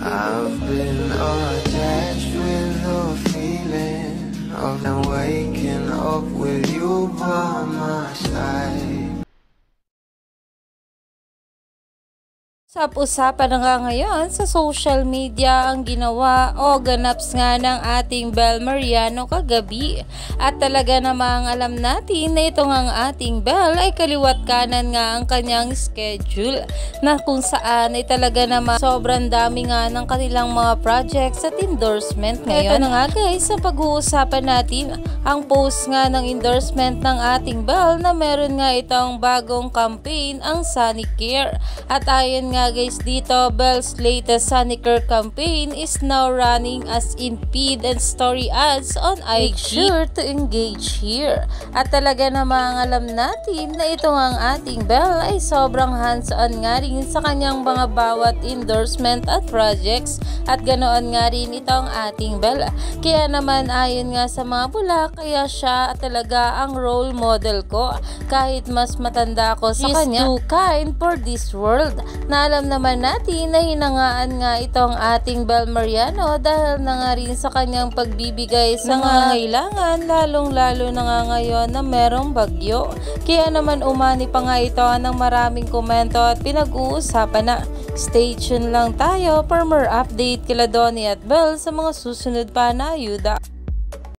I've been attached with the feeling of waking up with you by my side. Usap-usapan na nga ngayon sa social media ang ginawa o ganaps nga ng ating Bel Mariano kagabi. At talaga namang alam natin na ito nga ang ating Bel ay kaliwat kanan nga ang kanyang schedule, na kung saan ay talaga namang sobrang dami nga ng kanilang mga projects at endorsement ngayon. Ito na nga guys, sa pag-uusapan natin ang post nga ng endorsement ng ating Bel na meron nga itong bagong campaign, ang Sonicare. At ayon nga guys dito, Bel's latest Sonicare campaign is now running as in feed and story ads on IG. Make sure to engage here. At talaga namang alam natin na ito ang ating Bel ay sobrang hands-on nga rin sa kanyang mga bawat endorsement at projects. At ganoon nga rin itong ating Bel. Kaya naman ayon nga sa mga bula, kaya siya talaga ang role model ko. Kahit mas matanda ako sa kanya, too kind for this world. Na alam naman natin na hinangaan nga itong ating Bel Mariano dahil na nga rin sa kanyang pagbibigay sa nangangailangan, lalong-lalo na nga ngayon na merong bagyo. Kaya naman umani pa nga ito ng maraming komento at pinag-uusapan na. Stay tuned lang tayo for more update kila Donnie at Bel sa mga susunod pa na ayuda.